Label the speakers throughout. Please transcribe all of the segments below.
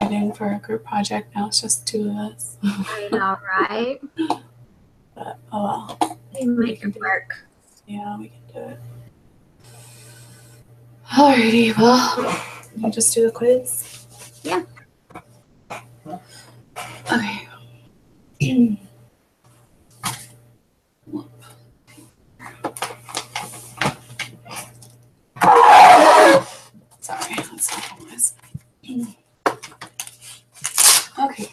Speaker 1: exciting for a group project. Now it's just two of us.
Speaker 2: I know, right?
Speaker 1: But oh well.
Speaker 2: We make it work.
Speaker 1: Yeah, we can do it. Alrighty, well, we'll just do the quiz.
Speaker 2: Yeah.
Speaker 1: Okay. Sorry, that's not nice. Okay.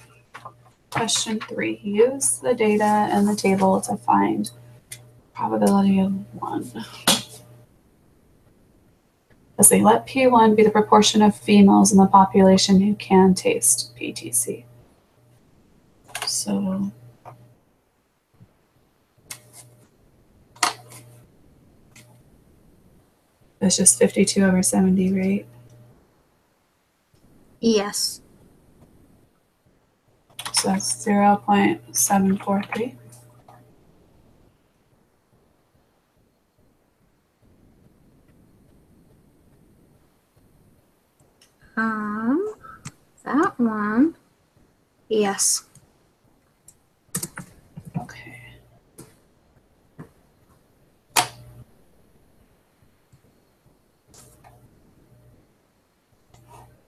Speaker 1: Question 3. Use the data in the table to find probability of 1. Let's see. Let P1 be the proportion of females in the population who can taste PTC. So that's just 52 over 70, right?
Speaker 2: Yes.
Speaker 1: So that's 0.743.
Speaker 2: That one. Yes.
Speaker 1: Okay.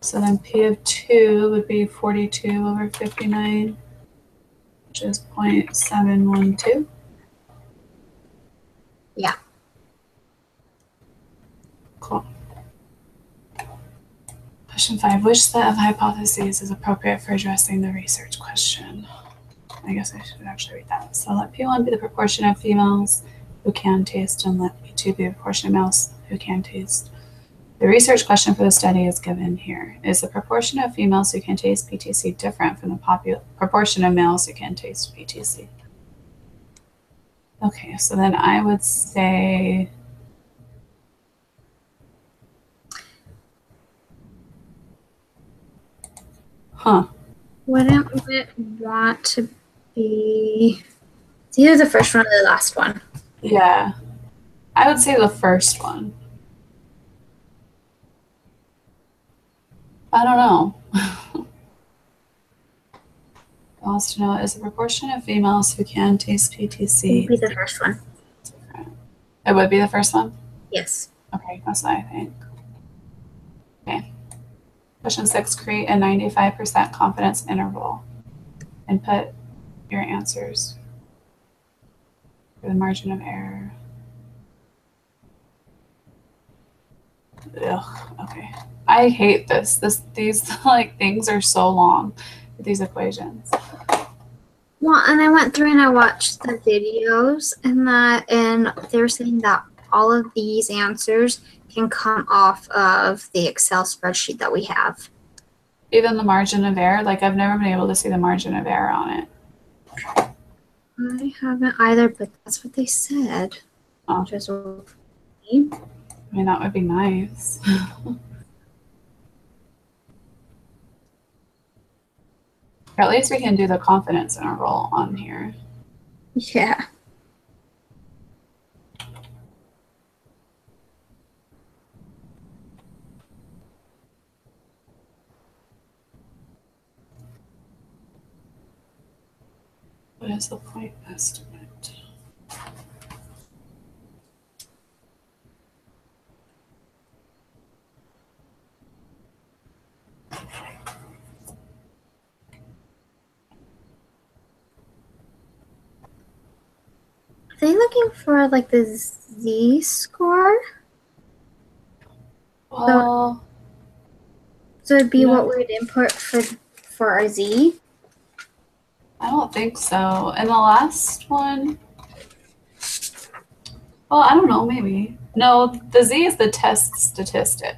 Speaker 1: So then P of 2 would be 42 over 59, which is 0.712.
Speaker 2: Yeah.
Speaker 1: Cool. Question 5. Which set of hypotheses is appropriate for addressing the research question? I guess I should actually read that. So let P1 be the proportion of females who can taste, and let P2 be the proportion of males who can taste. The research question for the study is given here. Is the proportion of females who can taste PTC different from the proportion of males who can taste PTC? Okay, so then I would say
Speaker 2: Wouldn't it want to be... It's either the first one or the last one.
Speaker 1: Yeah. I would say the first one. I don't know. Wants to know, is the proportion of females who can taste PTC?
Speaker 2: It would be the first one.
Speaker 1: It would be the first one?
Speaker 2: Yes.
Speaker 1: Okay, that's what I think. Okay. Question 6, create a 95% confidence interval. Input your answers for the margin of error. Ugh, okay. I hate this. These like things are so long with these equations.
Speaker 2: Well, and I went through and I watched the videos and they were saying that all of these answers can come off of the Excel spreadsheet that we have.
Speaker 1: Even the margin of error, like I've never been able to see the margin of error on it.
Speaker 2: I haven't either, but that's what they said.
Speaker 1: Oh.
Speaker 2: Just
Speaker 1: I mean, that would be nice. Or at least we can do the confidence interval on here.
Speaker 2: Yeah.
Speaker 1: What is the point estimate?
Speaker 2: Are they looking for like the Z-score?
Speaker 1: Well,
Speaker 2: so it'd be what we would input for our Z?
Speaker 1: I don't think so. And the last one, well, I don't know, maybe. No, the Z is the test statistic.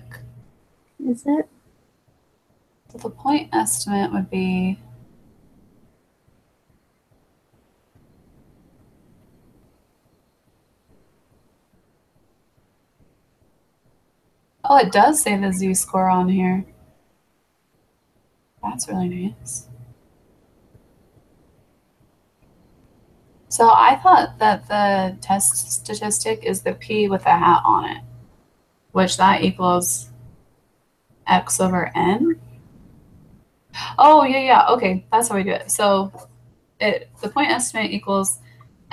Speaker 2: Is it?
Speaker 1: So the point estimate would be oh, it does say the Z-score on here. That's really nice. So I thought that the test statistic is the P with a hat on it, which that equals X over N. Oh, yeah. Okay, that's how we do it. So the point estimate equals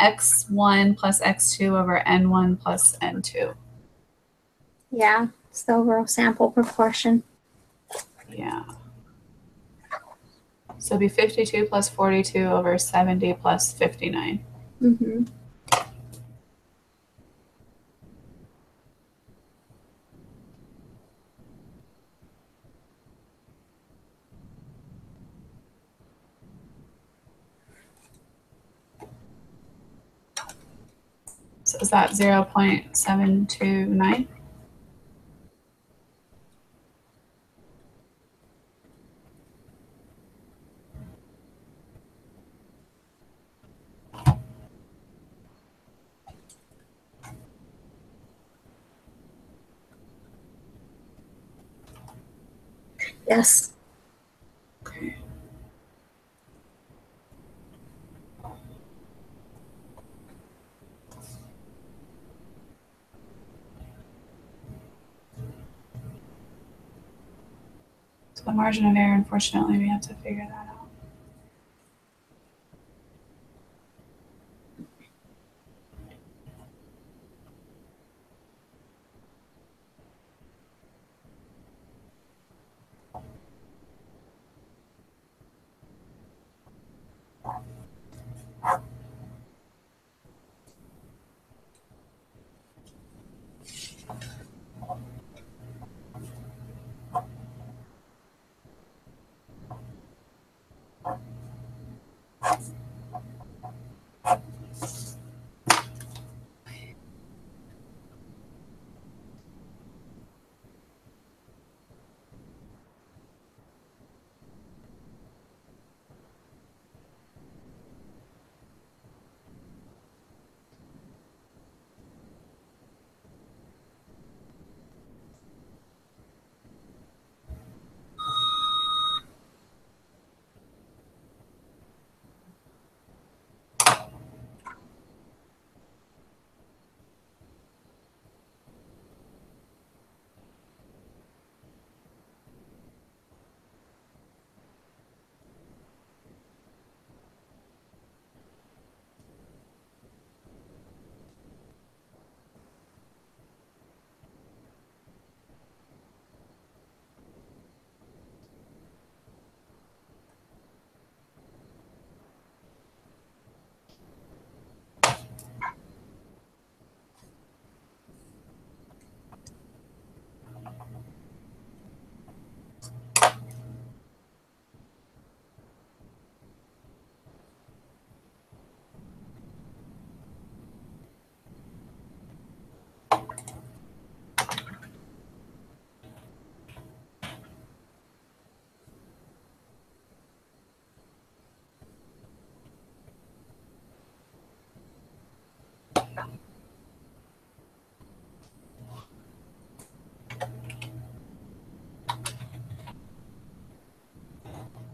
Speaker 1: x1 plus x2 over n1 plus n2.
Speaker 2: Yeah, it's the overall sample proportion.
Speaker 1: Yeah. So it'd be 52 plus 42 over 70 plus 59.
Speaker 2: Mm-hmm.
Speaker 1: So is that 0.729?
Speaker 2: Yes.
Speaker 1: So the margin of error, unfortunately, we have to figure that out.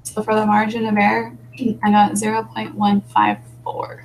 Speaker 1: So for the margin of error, I got 0.154.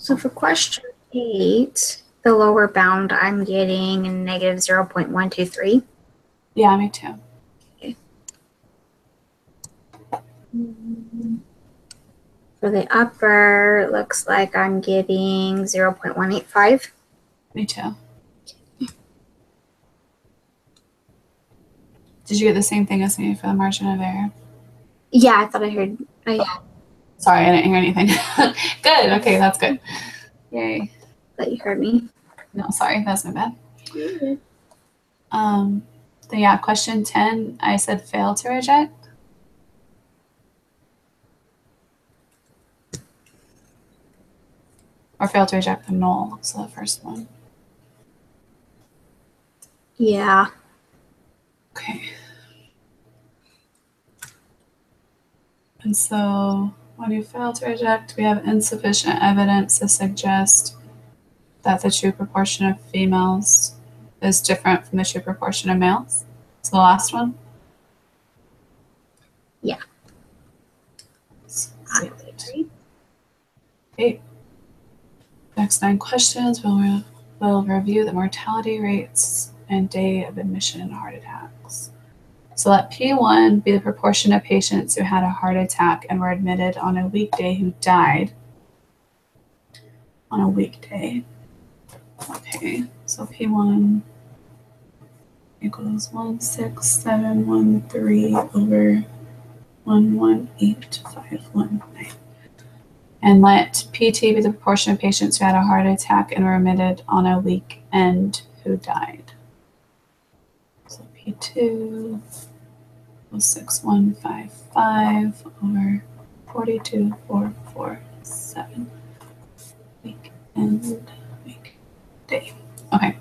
Speaker 2: So for question 8, the lower bound, I'm getting negative 0.123.
Speaker 1: Yeah, me too.
Speaker 2: For the upper, it looks like I'm getting 0.185.
Speaker 1: Me too. Did you get the same thing as me for the margin of error?
Speaker 2: Yeah, I thought I heard.
Speaker 1: Sorry, I didn't hear anything. Good. Okay, that's good. Yay.
Speaker 2: That you heard me.
Speaker 1: No, sorry, that's my bad. So yeah, question 10, I said fail to reject. Or fail to reject the null, so the first one.
Speaker 2: Yeah.
Speaker 1: Okay. And so when you fail to reject, we have insufficient evidence to suggest that the true proportion of females is different from the true proportion of males. So the last one?
Speaker 2: Yeah.
Speaker 1: Okay. Next 9 questions, we'll review the mortality rates and day of admission in heart attacks. So let P1 be the proportion of patients who had a heart attack and were admitted on a weekday who died on a weekday. Okay, so P1 equals 16713 over 118519. And let PT be the proportion of patients who had a heart attack and were admitted on a weekend who died. So P2 was 6155 over 42447 weekday. Okay.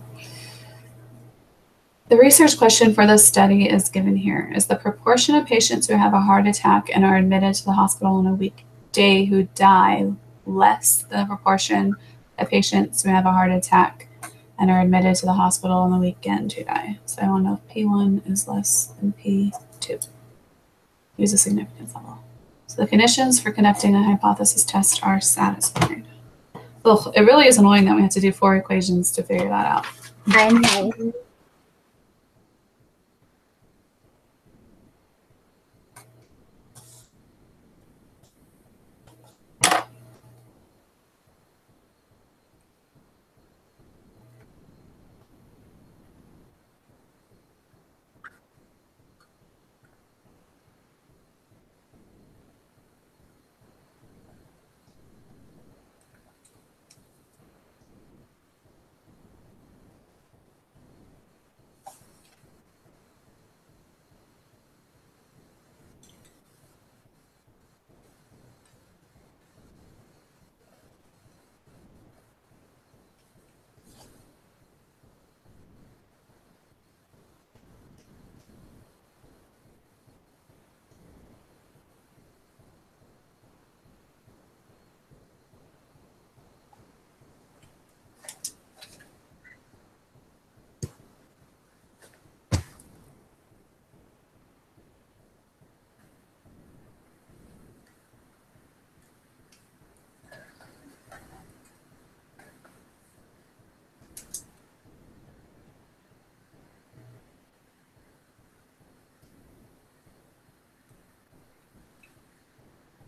Speaker 1: The research question for this study is given here. Is the proportion of patients who have a heart attack and are admitted to the hospital on a weekday who die less than the proportion of patients who have a heart attack and are admitted to the hospital on the weekend who die? So I want to know if P1 is less than P2. Use a significance level. So the conditions for conducting a hypothesis test are satisfied. Ugh, it really is annoying that we have to do 4 equations to figure that out.
Speaker 2: I know.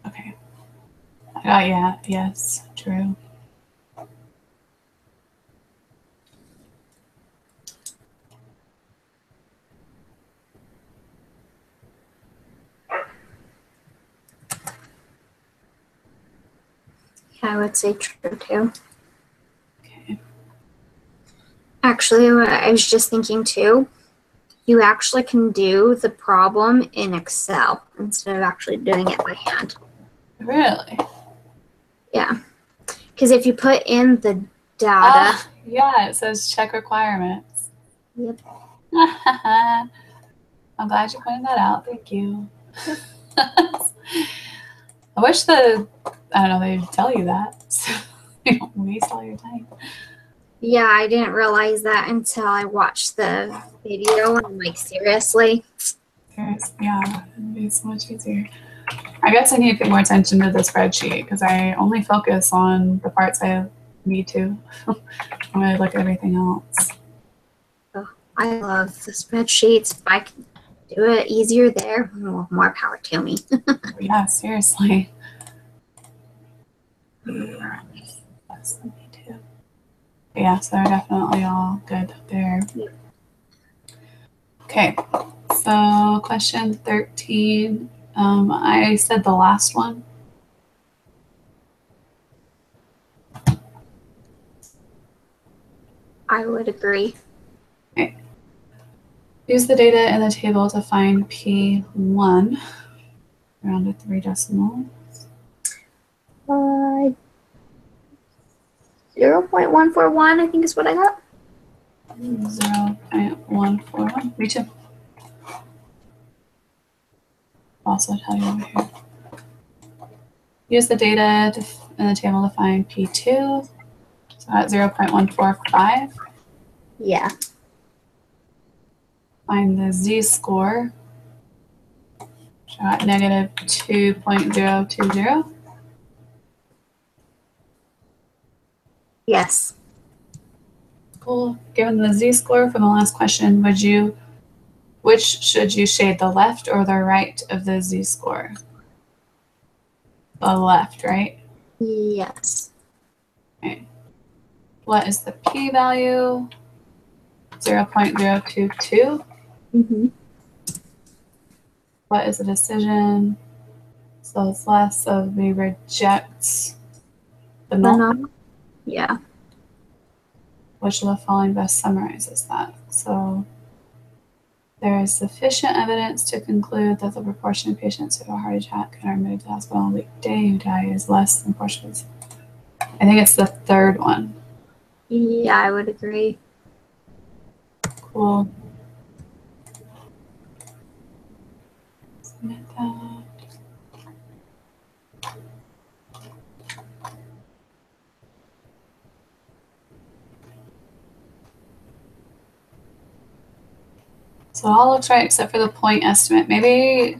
Speaker 1: Okay. I got yeah, yes, true.
Speaker 2: Yeah, I would say true too.
Speaker 1: Okay.
Speaker 2: Actually, I was just thinking too, you actually can do the problem in Excel instead of actually doing it by hand.
Speaker 1: Really?
Speaker 2: Yeah. Because if you put in the data.
Speaker 1: Yeah, it says check requirements.
Speaker 2: Yep.
Speaker 1: I'm glad you pointed that out. Thank you. I wish they'd tell you that. So you don't waste all your time.
Speaker 2: Yeah, I didn't realize that until I watched the video and I'm like, seriously?
Speaker 1: Yeah, it'd be so much easier. I guess I need to pay more attention to the spreadsheet because I only focus on the parts I need to. When I look at everything else.
Speaker 2: I love the spreadsheets. If I can do it easier there, well, more power to me.
Speaker 1: Yeah, seriously. Yes, me too. Yeah, so they're definitely all good there. Okay, so question 13. I said the last one.
Speaker 2: I would agree.
Speaker 1: Okay. Use the data in the table to find P1. Rounded 3 decimals.
Speaker 2: 0.141, I think is what I got.
Speaker 1: 0.141. Me too. Also tell you over here. Use the data in the table to find P2. So at 0.145.
Speaker 2: Yeah.
Speaker 1: Find the z-score. So at negative 2.020.
Speaker 2: Yes.
Speaker 1: Cool. Given the z-score from the last question, which should you shade, the left or the right of the z-score? The left, right?
Speaker 2: Yes.
Speaker 1: Okay. What is the p-value? 0.022.
Speaker 2: Mm-hmm.
Speaker 1: What is the decision? So it's less, so we reject the null.
Speaker 2: Yeah.
Speaker 1: Which of the following best summarizes that? So there is sufficient evidence to conclude that the proportion of patients who have a heart attack and are admitted to the hospital on a weekday who die is less than proportions. I think it's the third one.
Speaker 2: Yeah, I would agree.
Speaker 1: Cool. Submit that. So it all looks right except for the point estimate. Maybe,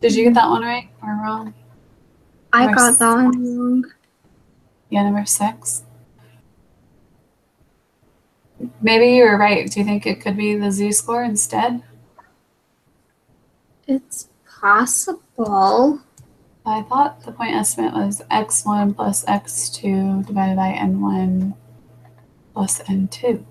Speaker 1: did you get that one right or wrong?
Speaker 2: I got that one wrong.
Speaker 1: Yeah, number 6. Maybe you were right. Do you think it could be the z-score instead?
Speaker 2: It's possible.
Speaker 1: I thought the point estimate was x1 plus x2 divided by n1 plus n2.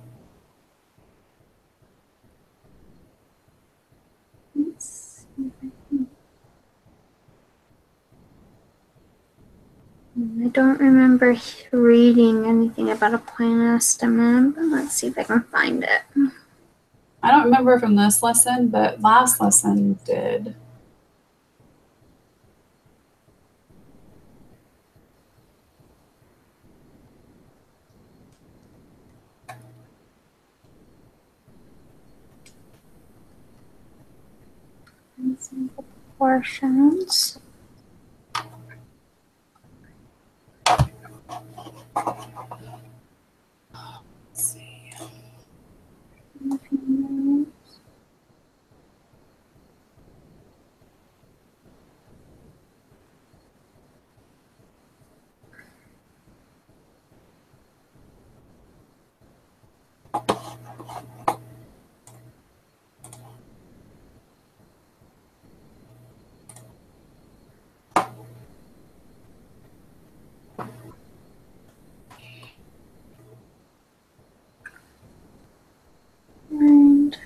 Speaker 2: I don't remember reading anything about a point estimate, but let's see if I can find it.
Speaker 1: I don't remember from this lesson, but last lesson did.
Speaker 2: Proportions.
Speaker 1: Let's see.
Speaker 2: And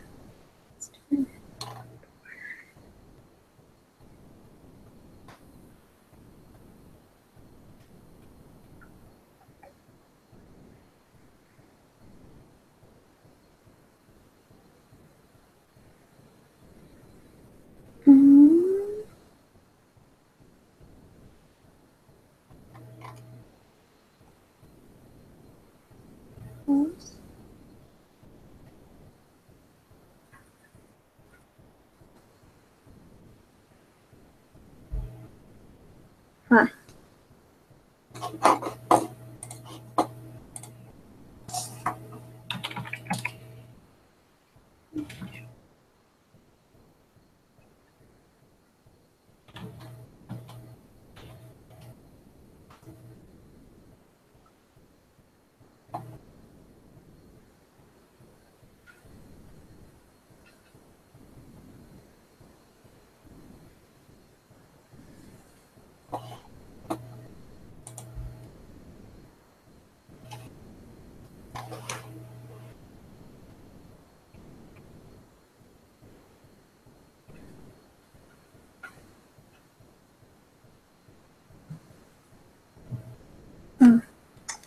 Speaker 2: huh.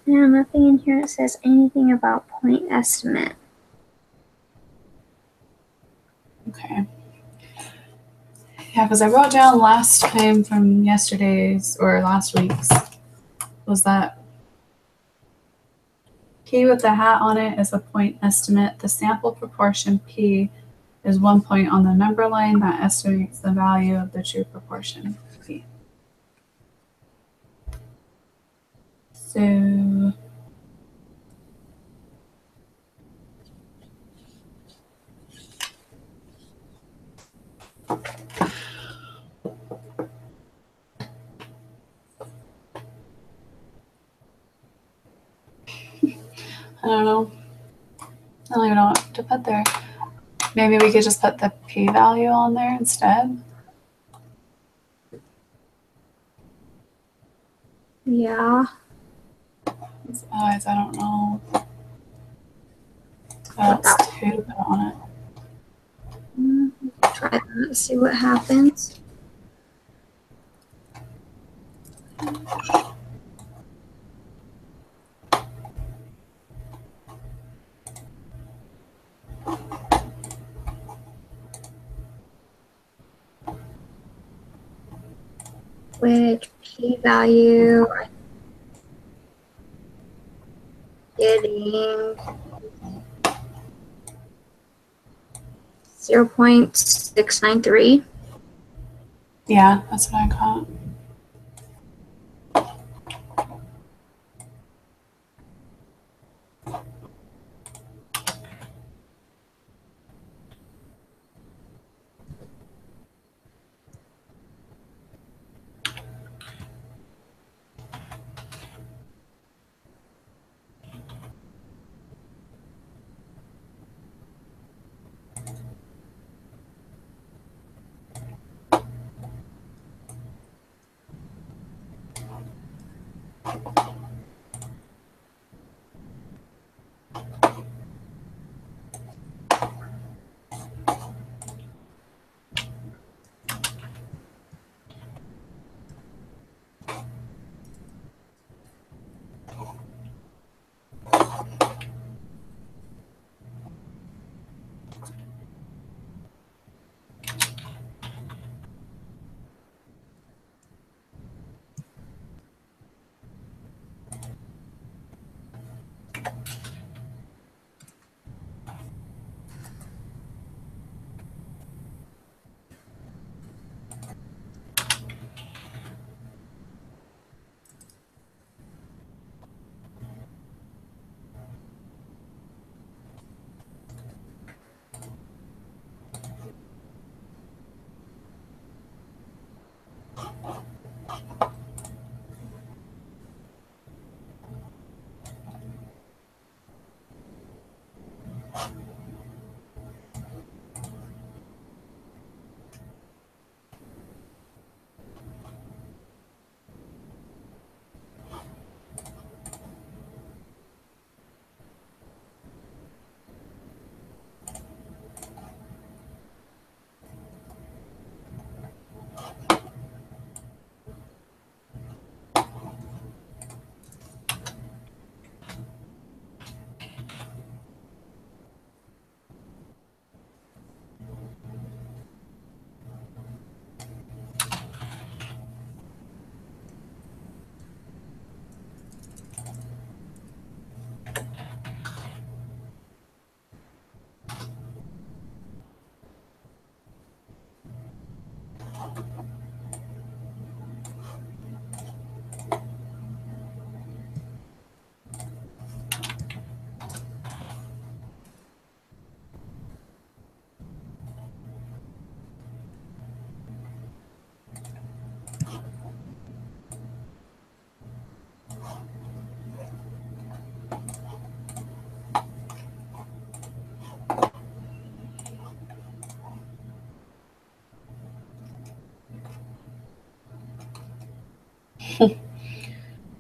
Speaker 2: Yeah, nothing in here that says anything about point estimate.
Speaker 1: Okay. Yeah, because I wrote down last time from yesterday's or last week's was that P with the hat on it is a point estimate. The sample proportion P is 1 point on the number line that estimates the value of the true proportion P. So I don't know. I don't even know what to put there. Maybe we could just put the P value on there instead.
Speaker 2: Yeah.
Speaker 1: Otherwise, I don't know what else to put on it.
Speaker 2: Try that, see what happens. Which p-value are getting 0.693.
Speaker 1: Yeah, that's what I got.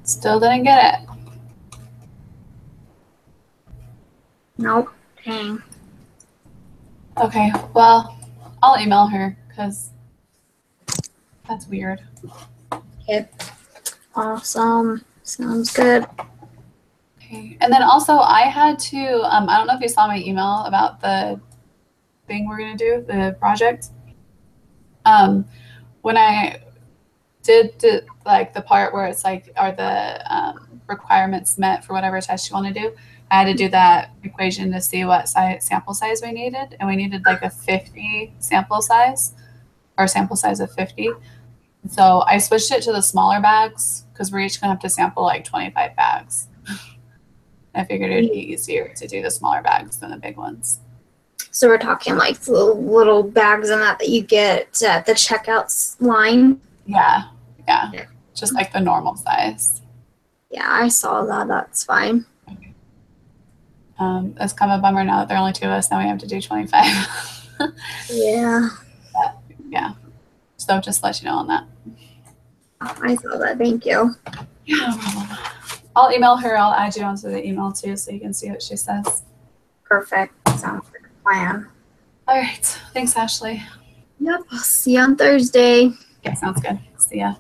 Speaker 1: Still didn't get it.
Speaker 2: Nope. Dang.
Speaker 1: Okay, well, I'll email her because that's weird.
Speaker 2: Okay. Awesome. Sounds good.
Speaker 1: Okay. And then also I had to, I don't know if you saw my email about the thing we're going to do, the project. When I did like the part where it's like, are the requirements met for whatever test you want to do? I had to do that equation to see what sample size we needed. And we needed like a 50 sample size, or sample size of 50. So I switched it to the smaller bags because we're each going to have to sample like 25 bags. I figured it'd be easier to do the smaller bags than the big ones.
Speaker 2: So we're talking like the little bags and that you get at the checkouts line.
Speaker 1: Yeah. Just like the normal size.
Speaker 2: Yeah, I saw that. That's fine.
Speaker 1: It's kind of a bummer now that there are only two of us. Now we have to do 25.
Speaker 2: Yeah.
Speaker 1: But, yeah. So just to let you know on that.
Speaker 2: I saw that. Thank you.
Speaker 1: Yeah, no problem. I'll email her. I'll add you onto the email too so you can see what she says.
Speaker 2: Perfect. Sounds like a plan.
Speaker 1: All right. Thanks, Ashley.
Speaker 2: Yep. I'll see you on Thursday.
Speaker 1: Yeah, sounds good. See ya.